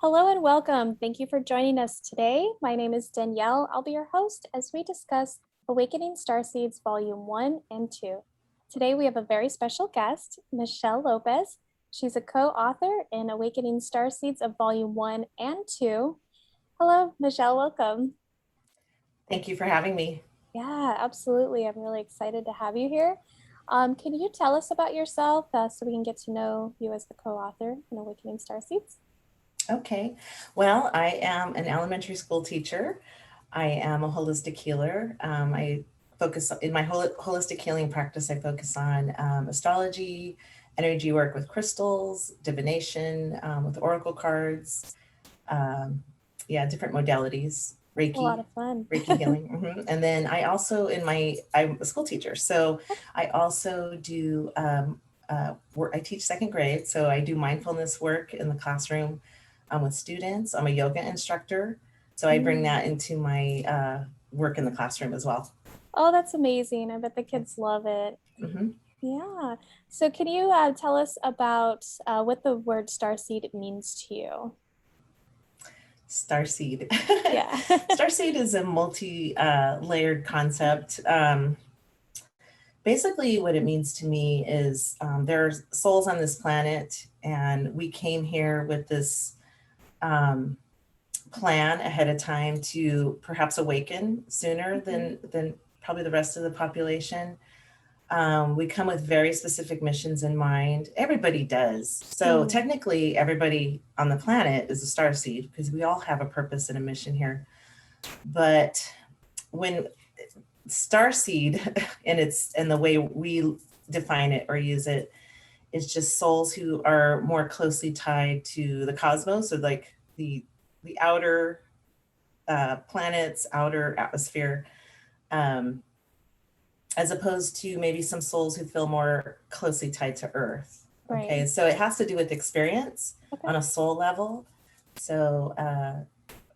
Hello and welcome. Thank you for joining us today. My name is Danielle. I'll be your host as we discuss Awakening Starseeds Volume 1 and 2. Today we have a very special guest, Michelle Lopez. She's a co-author in Awakening Starseeds of Volume 1 and 2. Hello, Michelle, welcome. Thank you for having me. Yeah, absolutely. I'm really excited to have you here. Can you tell us about yourself so we can get to know you as the co-author in Awakening Starseeds? Okay. Well, I am an elementary school teacher. I am a holistic healer. I focus in my holistic healing practice. I focus on astrology, energy work with crystals, divination, with oracle cards. Different modalities. A lot Reiki, of fun. Reiki healing. And then I also, I'm a school teacher. So I also do, I teach second grade. So I do mindfulness work in the classroom with students. I'm a yoga instructor. So I bring that into my work in the classroom as well. Oh, that's amazing. I bet the kids love it. Yeah. So can you tell us about what the word starseed means to you? Starseed. Yeah. Starseed is a multi-layered concept. Basically, what it means to me is there's souls on this planet, and we came here with this plan ahead of time to perhaps awaken sooner than probably the rest of the population. We come with very specific missions in mind. Everybody does. So technically, everybody on the planet is a starseed because we all have a purpose and a mission here. But when starseed and the way we define it or use it is just souls who are more closely tied to the cosmos, or like the outer planets, outer atmosphere, as opposed to maybe some souls who feel more closely tied to Earth. Right. Okay, so it has to do with experience on a soul level. So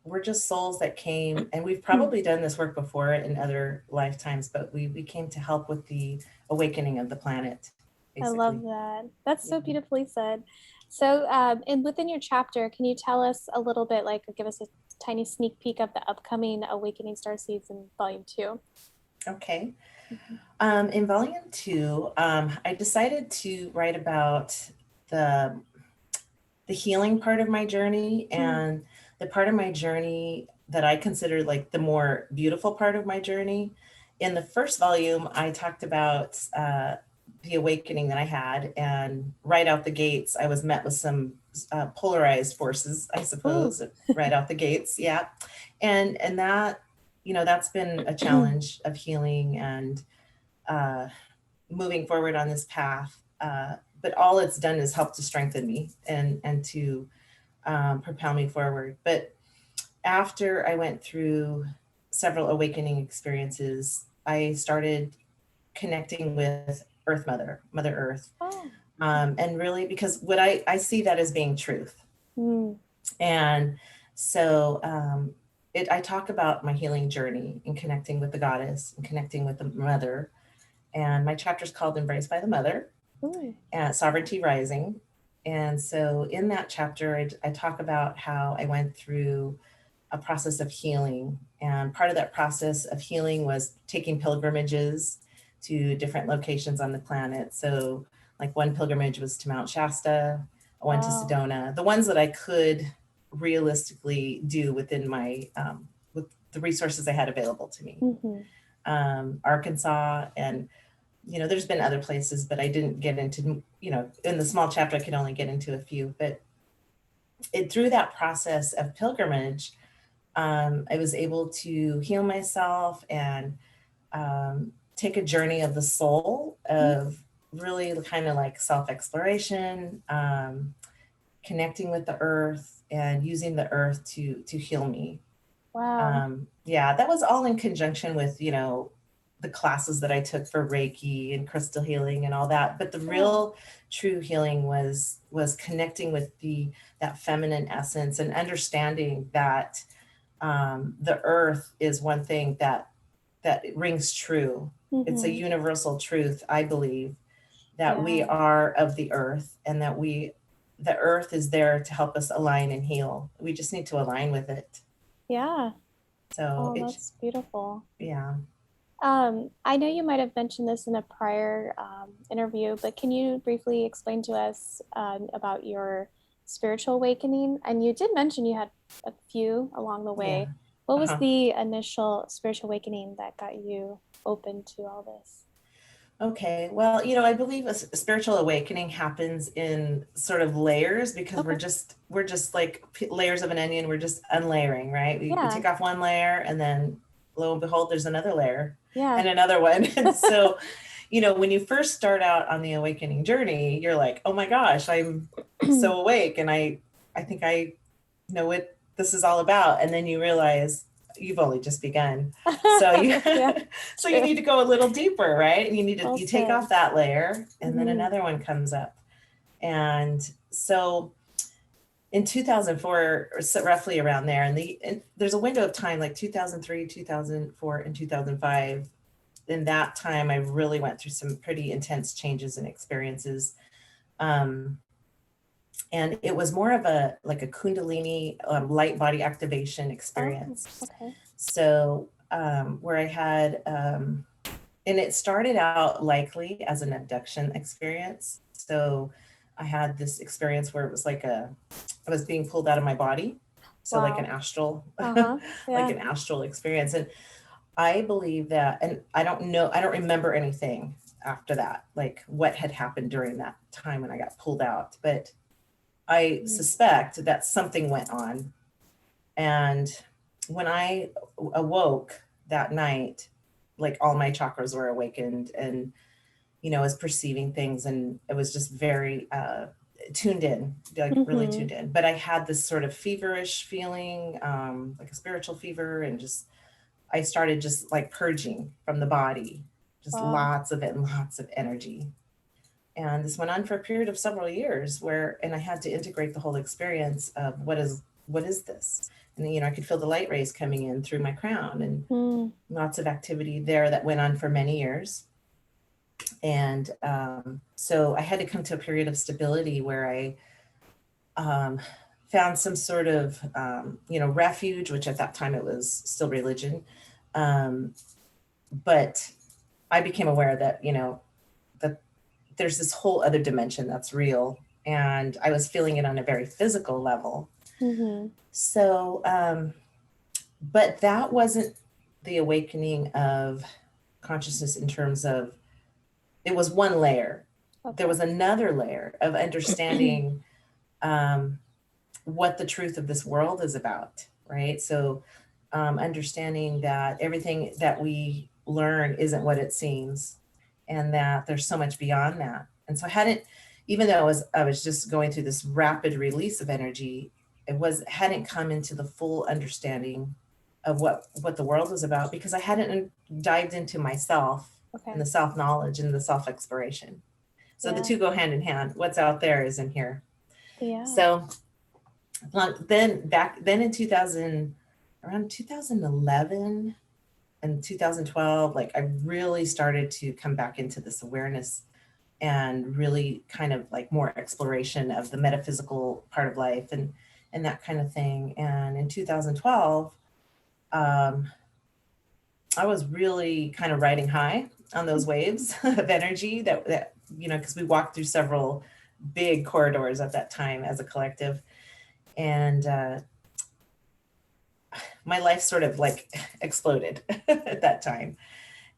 we're just souls that came, and we've probably done this work before in other lifetimes, but we came to help with the awakening of the planet. Basically. I love that. That's so beautifully said. So and within your chapter, can you tell us a little bit, like give us a tiny sneak peek of the upcoming Awakening Starseeds in Volume 2? Okay. In Volume 2, I decided to write about the healing part of my journey and the part of my journey that I consider like the more beautiful part of my journey. In the first volume, I talked about the awakening that I had, and right out the gates, I was met with some polarized forces, I suppose, right out the gates. Yeah. And that, that's been a challenge of healing and moving forward on this path. But all it's done is help to strengthen me and to propel me forward. But after I went through several awakening experiences, I started connecting with Mother Earth. And really, because what I see that as being truth. And so I talk about my healing journey and connecting with the goddess and connecting with the mother. And my chapter is called Embraced by the Mother, and Sovereignty Rising. And so in that chapter, I talk about how I went through a process of healing. And part of that process of healing was taking pilgrimages to different locations on the planet. So like one pilgrimage was to Mount Shasta, I went to Sedona, the ones that I could realistically do within my, with the resources I had available to me. Arkansas, and there's been other places, but I didn't get into, in the small chapter, I could only get into a few. But through that process of pilgrimage, I was able to heal myself and take a journey of the soul of really kind of like self-exploration, connecting with the earth and using the earth to heal me. Wow. That was all in conjunction with, the classes that I took for Reiki and crystal healing and all that. But the real true healing was connecting with that feminine essence and understanding that the earth is one thing that rings true. It's a universal truth, I believe, that we are of the earth and that we the earth is there to help us align and heal. We just need to align with it. Yeah. So Oh, that's beautiful. yeah. I know you might have mentioned this in a prior interview, but can you briefly explain to us about your spiritual awakening? And you did mention you had a few along the way. Yeah. What was Uh-huh. the initial spiritual awakening that got you open to all this? Okay. Well, I believe a spiritual awakening happens in sort of layers, because Okay. we're just like layers of an onion. We're just unlayering, right? We Yeah. take off one layer, and then lo and behold, there's another layer Yeah. and another one. And so, when you first start out on the awakening journey, you're like, oh my gosh, I'm so awake, and I think I know what this is all about. And then you realize you've only just begun. So you Yeah, so you true. need to go a little deeper, right? And Well you take said. off that layer, and then Mhm. another one comes up. And so in 2004, or so roughly around there, and there's a window of time like 2003, 2004, and 2005. In that time, I really went through some pretty intense changes and experiences. And it was more of a Kundalini light body activation Oh, experience. okay. So where I had, and it started out likely as an abduction experience. So I had this experience where it was I was being pulled out of my body. So like an Wow. astral, Uh-huh. like Yeah. an astral experience. And I believe that, and I don't remember anything after that, like what had happened during that time when I got pulled out. But I Mm. suspect that something went on. And when I awoke that night, like all my chakras were awakened, and, I was perceiving things, and it was just very tuned in, like really Mhm. tuned in. But I had this sort of feverish feeling, like a spiritual fever, and I started just like purging from the body, just Wow. lots of it and lots of energy. And this went on for a period of several years, and I had to integrate the whole experience of what is this? And I could feel the light rays coming in through my crown, and Mm. lots of activity there that went on for many years. And so I had to come to a period of stability where I found some sort of refuge, which at that time it was still religion. But I became aware that that there's this whole other dimension that's real, and I was feeling it on a very physical level. Mhm. So but that wasn't the awakening of consciousness in terms of, it was one layer. There Okay. was another layer of understanding what the truth of this world is about, right? So understanding that everything that we learn isn't what it seems, and that there's so much beyond that. And so I hadn't, even though I was just going through this rapid release of energy, hadn't come into the full understanding of what the world was about, because I hadn't dived into myself and Okay. the self knowledge and the self exploration. So the Yeah. two go hand in hand. What's out there is in here. Yeah. So then in 2000, around 2011 and 2012, like I really started to come back into this awareness, and really kind of like more exploration of the metaphysical part of life, and that kind of thing. And in 2012, I was really kind of riding high on those waves of energy that because we walked through several big corridors at that time as a collective. And my life sort of like exploded at that time.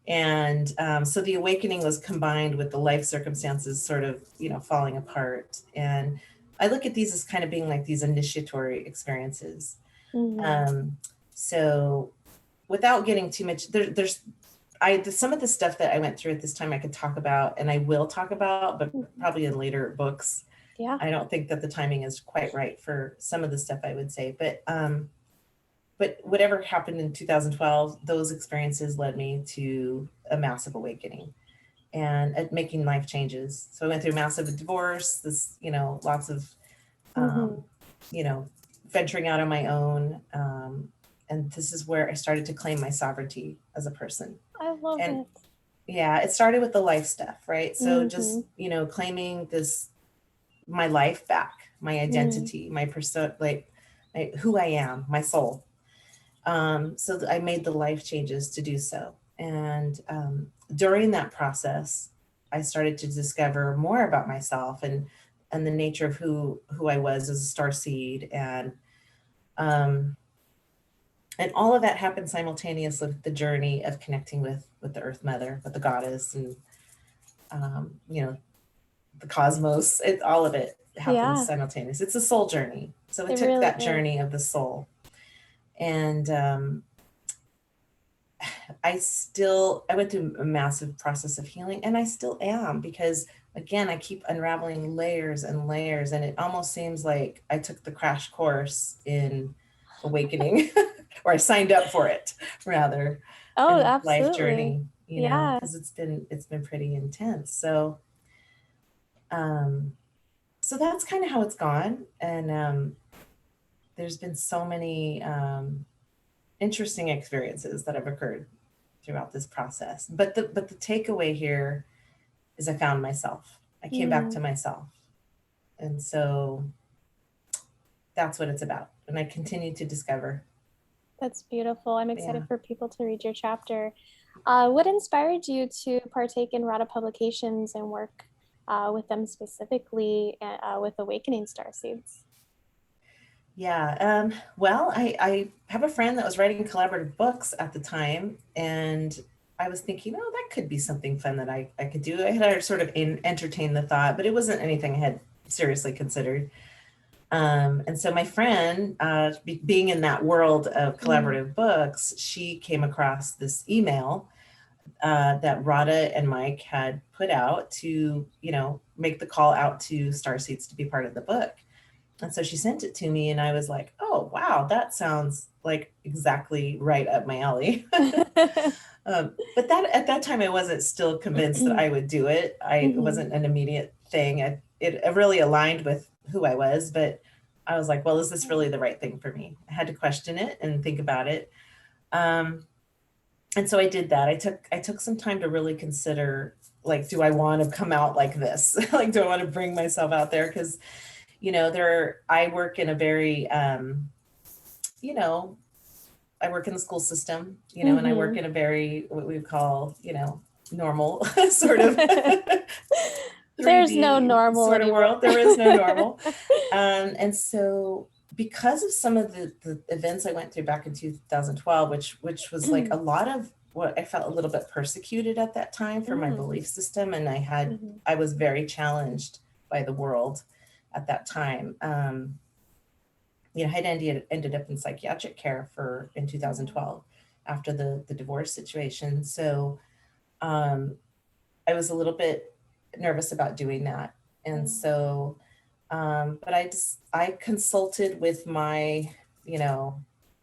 And so the awakening was combined with the life circumstances sort of, falling apart. And I look at these as kind of being like these initiatory experiences. Mhm. So without getting too much, there's some of the stuff that I went through at this time I could talk about, and I will talk about, but Mhm. probably in later books. Yeah. I don't think that the timing is quite right for some of the stuff I would say, but whatever happened in 2012, those experiences led me to a massive awakening and at making life changes. So I went through massive divorce, lots of, Mhm. um, you know, venturing out on my own. And this is where I started to claim my sovereignty as a person. I love And it. yeah, it started with the life stuff, right? So just, Mhm. claiming my life back, my identity, my persona, like who I am, my soul. So I made the life changes to do so. And during that process, I started to discover more about myself and the nature of who I was as a star seed. And all of that happened simultaneously with the journey of connecting with the Earth Mother, with the goddess, and you know, the cosmos. All of it happens Yeah, simultaneously. It's a soul journey. So it it took really that is. journey of the soul, and I went through a massive process of healing, and I still am, because again, I keep unraveling layers and layers, and it almost seems like I took the crash course in awakening, or I signed up for it rather, Oh, in life absolutely. journey, Yeah, because it's been pretty intense. Um, so that's kind of how it's gone, and there's been so many interesting experiences that have occurred throughout this process. But the takeaway here is I found myself. I came back to myself. And so that's what it's about. And I continue to discover. that's beautiful. I'm excited Yeah. for people to read your chapter. What inspired you to partake in RADA Publications and work with them specifically with Awakening Starseeds? Yeah. Well, I have a friend that was writing collaborative books at the time. And I was thinking, oh, that could be something fun that I could do. I had sort of entertained the thought, but it wasn't anything I had seriously considered. And so my friend, being in that world of collaborative books, she came across this email that RADA and Mike had put out to, make the call out to Starseeds to be part of the book. And so she sent it to me, and I was like, oh, wow, that sounds like exactly right up my alley. But that at that time, I wasn't still convinced that I would do it. It wasn't an immediate thing. It really aligned with who I was, but I was like, well, is this really the right thing for me? I had to question it and think about it. And so I did that. I took some time to really consider, like, do I want to come out like this? Like, do I want to bring myself out there? Because, I work in a very, I work in the school system, and I work in a very, what we call, normal sort of There's no 3D normal sort of anymore. world. There is no normal. And so because of some of the events I went through back in 2012, which was like a lot of what I felt a little bit persecuted at that time for my belief system. And I was very challenged by the world at that time. I had ended up in psychiatric care in 2012 after the divorce situation. So I was a little bit nervous about doing that. And so, but I consulted with my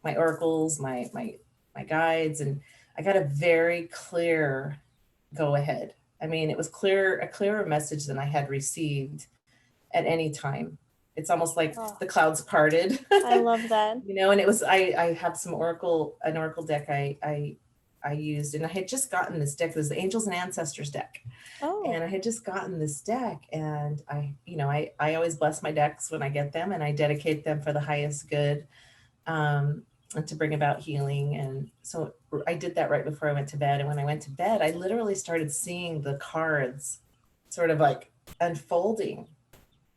oracles, my guides, and I got a very clear go ahead. I mean, it was a clearer message than I had received at any time. It's almost like the clouds parted. I love that. And it was, I had an oracle deck I used, and I had just gotten this deck. It was the Angels and Ancestors deck. And I had just gotten this deck, and I always bless my decks when I get them, and I dedicate them for the highest good, and to bring about healing. And so I did that right before I went to bed. And when I went to bed, I literally started seeing the cards sort of like unfolding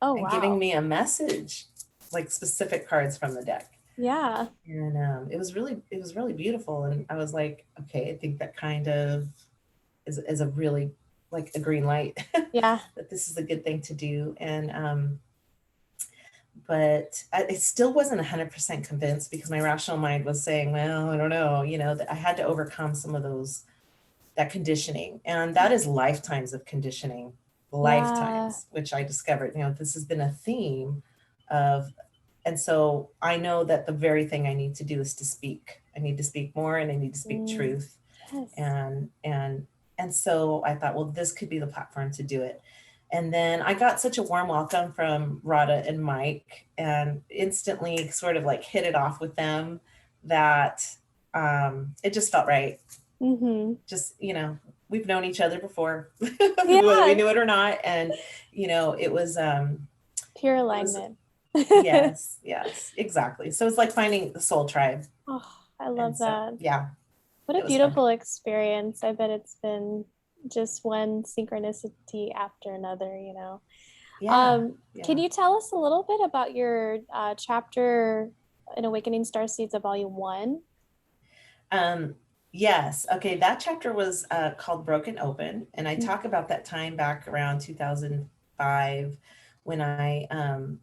and giving me a message, like specific cards from the deck. Yeah. And it was really beautiful. And I was like, okay, I think that kind of is a really like a green light. Yeah. That this is a good thing to do. And but I still wasn't 100% convinced, because my rational mind was saying, well, I don't know, that I had to overcome some of that conditioning. And that is lifetimes of conditioning, which I discovered, this has been a theme of. And so I know that the very thing I need to do is to speak. I need to speak more, and I need to speak truth. Yes. And so I thought, well, this could be the platform to do it. And then I got such a warm welcome from RADA and Mike, and instantly sort of like hit it off with them, that it just felt right. Just, we've known each other before, whether we knew it or not. And, it was pure alignment. Yes, yes, exactly. So it's like finding the soul tribe. Oh, I And love so, that. yeah, What it a was fun. beautiful experience. I bet it's been just one synchronicity after another, you know. Yeah, Can yeah. you tell us a little bit about your chapter in Awakening Starseeds of Volume 1? Um, yes. Okay. That chapter was called Broken Open. And I talk about that time back around 2005 when I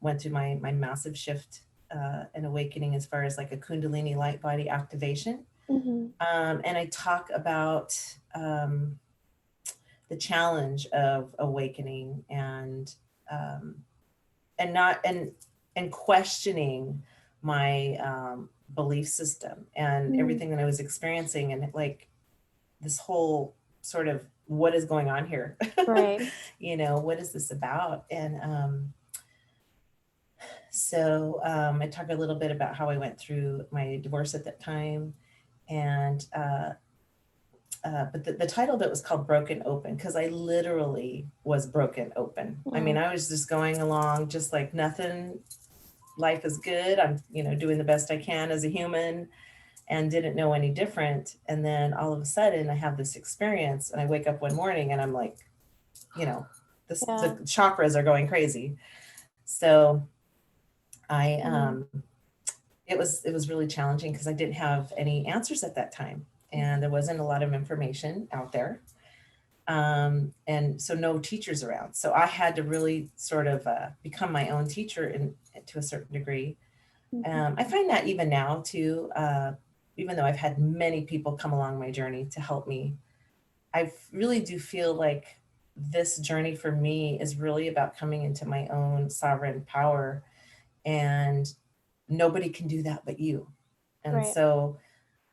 went through my massive shift and awakening as far as like a Kundalini light body activation. Mm-hmm. And I talk about the challenge of awakening um, and not and questioning my belief system and Mm, everything that I was experiencing, and like this whole sort of what is going on here. right. What is this about? And I talk a little bit about how I went through my divorce at that time, and but the title of it was called Broken Open because I literally was broken open. I mean, Mm, I was just going along just like nothing. Life is good. I'm, doing the best I can as a human and didn't know any different. And then all of a sudden I have this experience and I wake up one morning and I'm like, the yeah. chakras are going crazy. So I, Mm, it was really challenging because I didn't have any answers at that time. And there wasn't a lot of information out there. And so no teachers around. So I had to really sort of become my own teacher to a certain degree. mhm. I find that even now too, even though I've had many people come along my journey to help me, I really do feel like this journey for me is really about coming into my own sovereign power, and nobody can do that but you. And Right. so,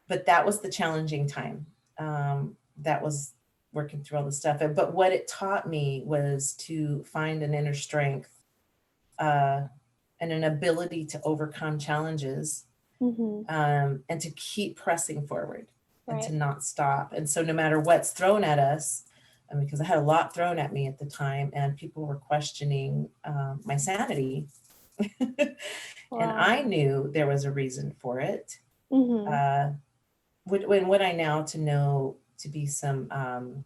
but that was the challenging time. That was working through all the stuff. But what it taught me was to find an inner strength uh, and an ability to overcome challenges, Mm-hmm. and to keep pressing forward and Right. to not stop. And so, no matter what's thrown at us, and because I had a lot thrown at me at the time, and people were questioning my sanity, and Wow. I knew there was a reason for it. Mm-hmm. Uh, what I now to know to be some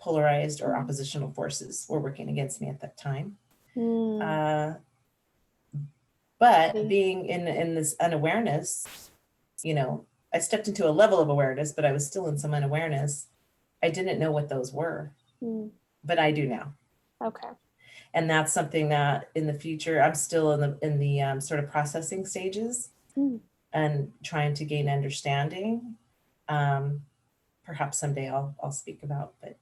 polarized or oppositional forces were working against me at that time. Mm. Uh, but Maybe. being in this unawareness, I stepped into a level of awareness, but I was still in some unawareness. I didn't know what those were, Mm. but I do now. Okay. And that's something that in the future, I'm still in the sort of processing stages Mm. and trying to gain understanding. Um, Perhaps someday I'll speak about, but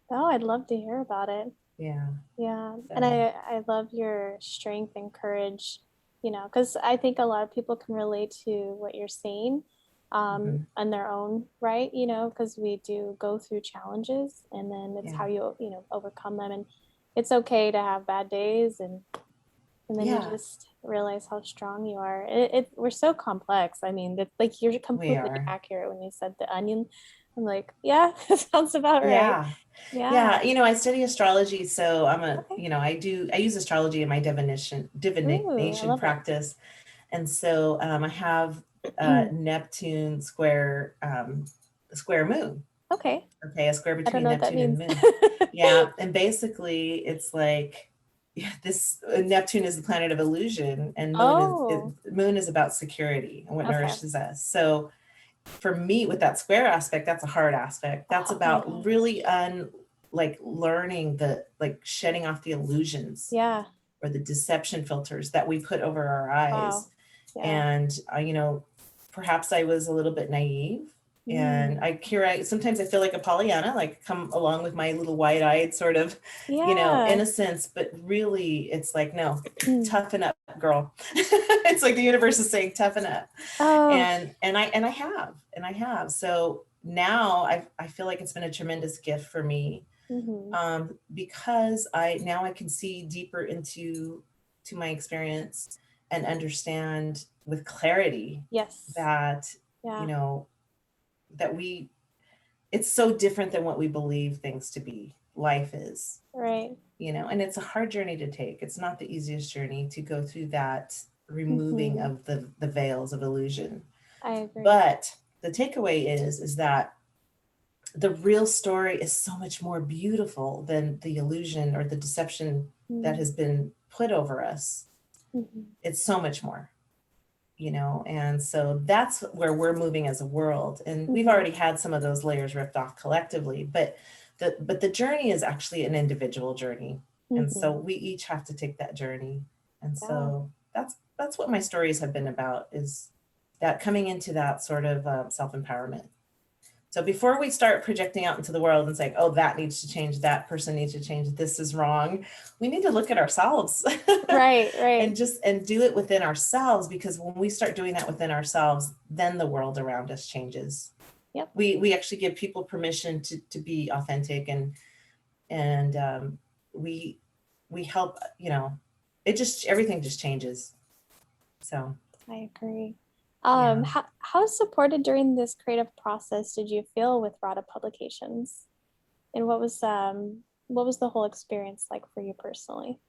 Oh, I'd love to hear about it. yeah. Yeah. And So, I love your strength and courage, because I think a lot of people can relate to what you're saying mhm, on their own, right? Because we do go through challenges and then it's yeah, how you overcome them. And it's okay to have bad days and then you yeah, just realize how strong you are. We're so complex. I mean, like you're we completely are. accurate when you said the onion. I'm like, yeah, that sounds about right. Yeah. Yeah. Yeah, I study astrology, so Okay. I use astrology in my Ooh, I divination love it. practice. And so I have Neptune square moon. Okay. Okay, a square I don't between know what that Neptune and means. moon. Yeah, and basically it's like, yeah, this Neptune is the planet of illusion, and Oh, moon is about security and what okay. nourishes us. So for me, with that square aspect, that's a hard aspect. That's Oh my about God. really like learning the like shedding off the illusions Yeah. or the deception filters that we put over our eyes. Wow. Yeah. And perhaps I was a little bit naive. And Mm. sometimes I feel like a Pollyanna, like come along with my little wide-eyed sort of, Yeah. innocence, but really it's like, no, toughen up, girl. It's like the universe is saying, toughen up. Oh. And I have. So now I feel like it's been a tremendous gift for me, Hmm. because I can see deeper to my experience and understand with clarity Yes. that you Yeah. know that we it's so different than what we believe things to be. life is. Right. And it's a hard journey to take. It's not the easiest journey to go through that removing of the veils of illusion. I agree. But the takeaway is that the real story is so much more beautiful than the illusion or the deception that has been put over us. It's so much more, and so that's where we're moving as a world. And we've already had some of those layers ripped off collectively, but the journey is actually an individual journey. And so we each have to take that journey. And so that's what my stories have been about, is that coming into that sort of self-empowerment. So before we start projecting out into the world and saying, oh, that needs to change, that person needs to change, this is wrong, we need to look at ourselves. Right. and do it within ourselves, because when we start doing that within ourselves, then the world around us changes. Yep. We actually give people permission to be authentic, and we help, everything just changes. So I agree. How supported during this creative process did you feel with RADA Publications, and what was the whole experience like for you personally?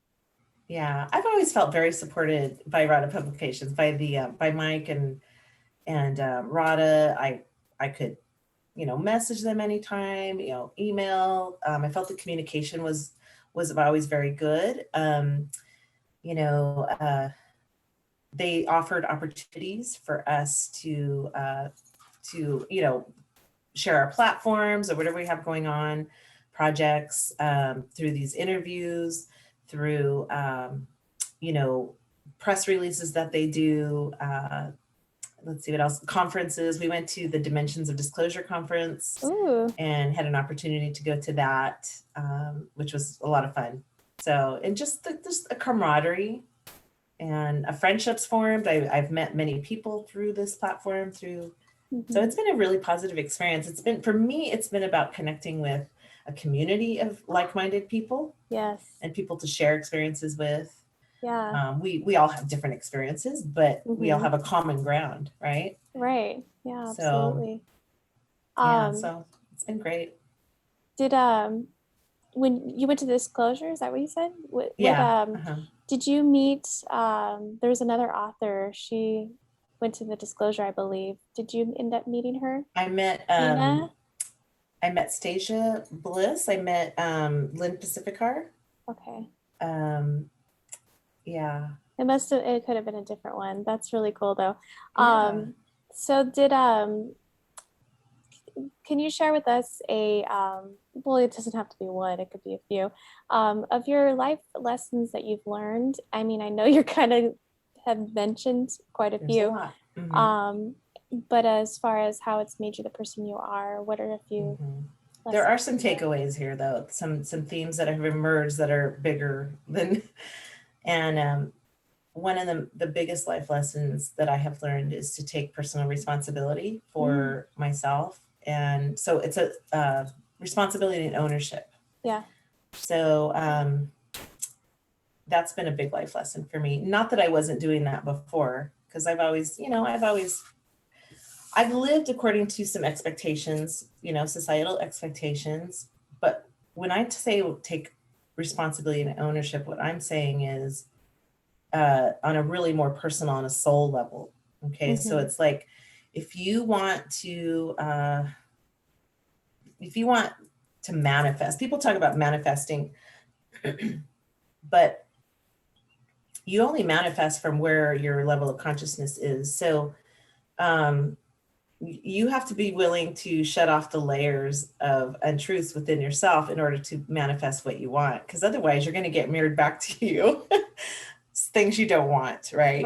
Yeah, I've always felt very supported by RADA Publications, by Mike and RADA. I could, message them anytime, email. I felt the communication was always very good. They offered opportunities for us to share our platforms or whatever we have going on, projects, through these interviews, through press releases that they do. Let's see what else. Conferences. We went to the Dimensions of Disclosure conference. Ooh. And had an opportunity to go to that, which was a lot of fun. So, and just a camaraderie and a friendships formed. I've met many people through this platform, so it's been a really positive experience. For me, it's been about connecting with a community of like-minded people. Yes. And people to share experiences with. Yeah. We all have different experiences, but we all have a common ground, right? Right. Yeah, absolutely. So it's been great. Did when you went to Disclosure, is that what you said? Did you meet there was another author, she went to the Disclosure, I believe. Did you end up meeting her? I met Stasia Bliss. I met Lynn Pacificar. Okay. Yeah. It could have been a different one. That's really cool though. Yeah. So can you share with us well, it doesn't have to be one, it could be a few, of your life lessons that you've learned? I mean, I know you're kind of have mentioned quite a few. A lot. But as far as how it's made you the person you are, what are a few? There are some takeaways here, though. Some themes that have emerged that are bigger than, and one of the biggest life lessons that I have learned is to take personal responsibility for myself. And so it's a responsibility and ownership. Yeah. So that's been a big life lesson for me. Not that I wasn't doing that before, because I've lived according to some expectations, societal expectations. But when I say take responsibility and ownership, what I'm saying is on a really more personal, on a soul level. Okay. So it's like, if you want to manifest, people talk about manifesting, but you only manifest from where your level of consciousness is. So you have to be willing to shut off the layers of untruths within yourself in order to manifest what you want. Because otherwise you're going to get mirrored back to you things you don't want. Right.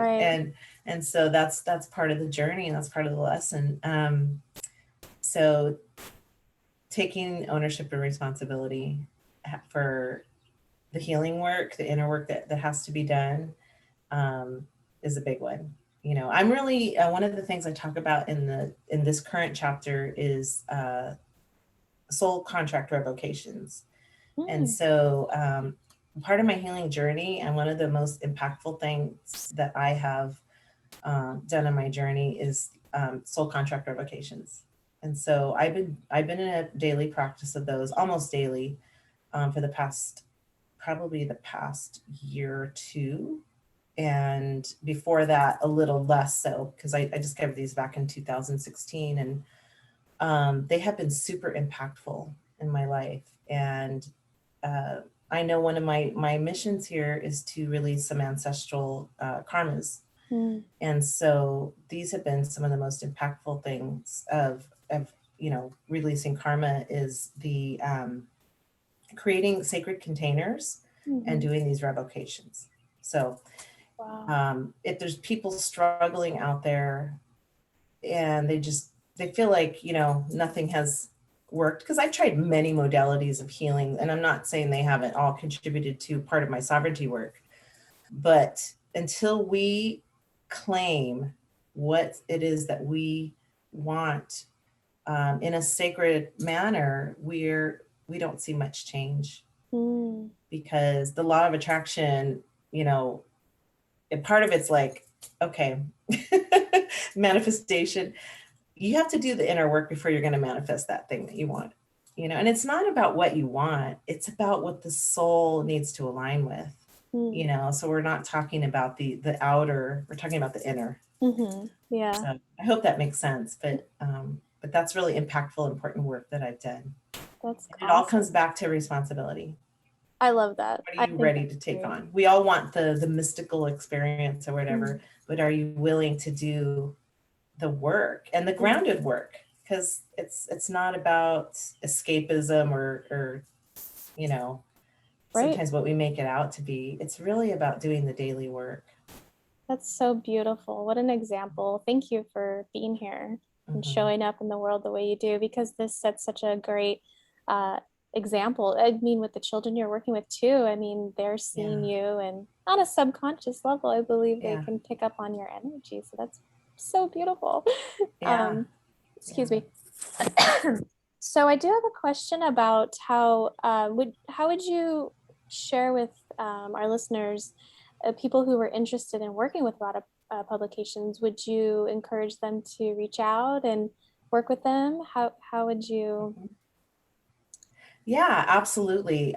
And so that's part of the journey, and that's part of the lesson. So taking ownership and responsibility for the healing work, the inner work that has to be done, is a big one. I'm really, one of the things I talk about in this current chapter is soul contract revocations. And so part of my healing journey, and one of the most impactful things that I have done on my journey, is soul contract revocations. And so I've been in a daily practice of those, almost daily, for probably the past year or two. And before that, a little less so, because I discovered these back in 2016. And they have been super impactful in my life. And I know one of my missions here is to release some ancestral karmas. Mm. And so these have been some of the most impactful things of releasing karma, is the creating sacred containers and doing these revocations. So Wow. if there's people struggling out there and they feel like, nothing has worked, because I've tried many modalities of healing, and I'm not saying they haven't all contributed to part of my sovereignty work, but until we claim what it is that we want in a sacred manner, we don't see much change. Because the law of attraction, part of it's like, okay, manifestation, you have to do the inner work before you're going to manifest that thing that you want, and it's not about what you want, it's about what the soul needs to align with. So we're not talking about the outer, we're talking about the inner. Yeah. So I hope that makes sense, but that's really impactful, important work that I've done. That's It all comes back to responsibility. I love that. What are you ready to take on? We all want the mystical experience or whatever, but are you willing to do the work and the grounded work? Because it's not about escapism or sometimes what we make it out to be. It's really about doing the daily work. That's so beautiful. What an example. Thank you for being here and showing up in the world the way you do, because this sets such a great example. I mean, with the children you're working with too, I mean, they're seeing you, and on a subconscious level, I believe they can pick up on your energy. So that's so beautiful. Excuse me. So I do have a question about how would you share with our listeners, people who were interested in working with RADA Publications? Would you encourage them to reach out and work with them? How would you? Yeah, absolutely.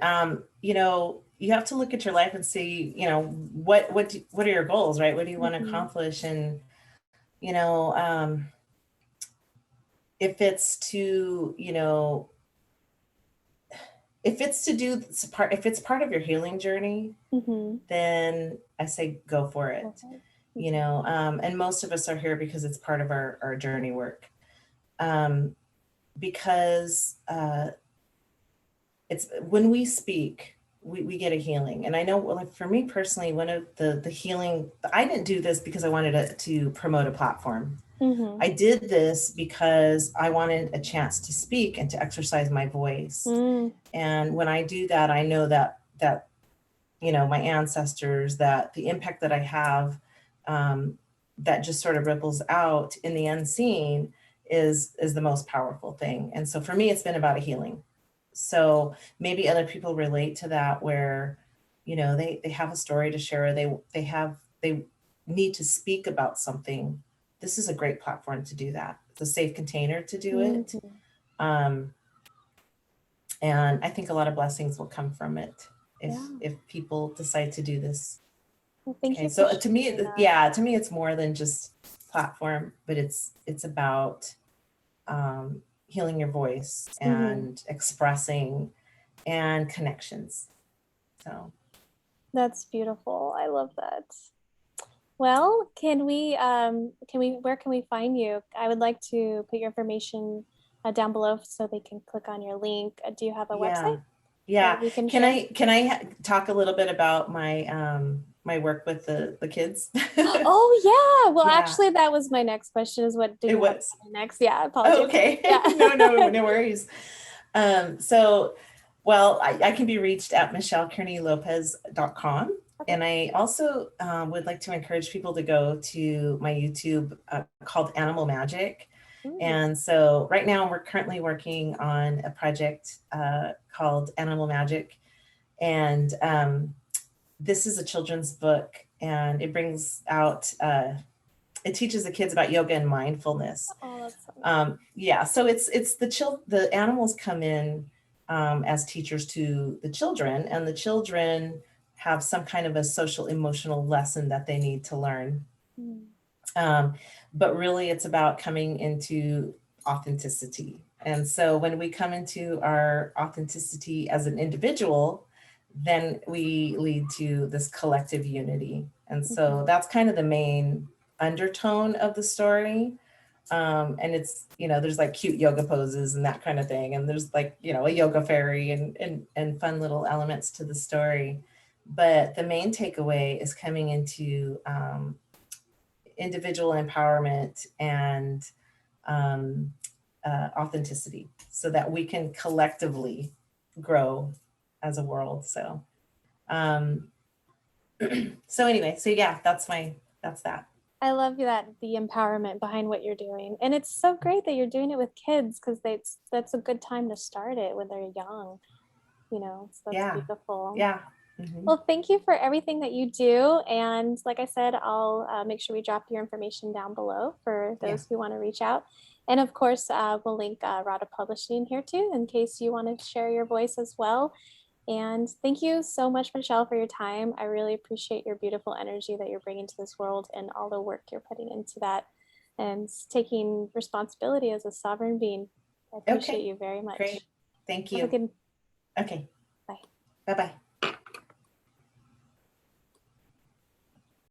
You have to look at your life and see, what are your goals, right? What do you want to accomplish? And, if it's to, if it's part of your healing journey, then I say go for it. And most of us are here because it's part of our journey work. Because it's when we speak, we get a healing. And I know, like, for me personally, one of the healing, I didn't do this because I wanted to promote a platform. I did this because I wanted a chance to speak and to exercise my voice. And when I do that, I know that my ancestors, that the impact that I have, that just sort of ripples out in the unseen is the most powerful thing. And so for me, it's been about a healing. So maybe other people relate to that, where, they have a story to share, they need to speak about something. This is a great platform to do that. It's a safe container to do it. And I think a lot of blessings will come from it if people decide to do this. Well, thank you. So to me, it's more than just platform, but it's about healing your voice and expressing and connections. So that's beautiful. I love that. Well, where can we find you? I would like to put your information down below so they can click on your link. Do you have a website? Yeah. Can I talk a little bit about my my work with the kids? Oh yeah. Well, actually, that was my next question. Is what did you have next? Yeah. Apologies. Oh, okay. Yeah. No worries. So, well, I can be reached at michellekearneylopez.com. And I also would like to encourage people to go to my YouTube called Animal Magic. And so right now we're currently working on a project called Animal Magic. And this is a children's book, and it brings out, it teaches the kids about yoga and mindfulness. Oh, that's so so it's the animals come in as teachers to the children, and the children have some kind of a social emotional lesson that they need to learn. But really it's about coming into authenticity. And so when we come into our authenticity as an individual, then we lead to this collective unity. And so that's kind of the main undertone of the story. And it's, there's like cute yoga poses and that kind of thing. And there's like, a yoga fairy and fun little elements to the story. But the main takeaway is coming into individual empowerment and authenticity so that we can collectively grow as a world. So, so anyway, so yeah, that's that. I love that, the empowerment behind what you're doing. And it's so great that you're doing it with kids, because that's a good time to start it when they're young, so that's beautiful. Yeah. Well, thank you for everything that you do. And like I said, I'll make sure we drop your information down below for those who want to reach out. And of course, we'll link RADA Publishing here too, in case you want to share your voice as well. And thank you so much, Michelle, for your time. I really appreciate your beautiful energy that you're bringing to this world and all the work you're putting into that and taking responsibility as a sovereign being. I appreciate you very much. Great. Thank you. Have a good... Okay. Bye. Bye-bye.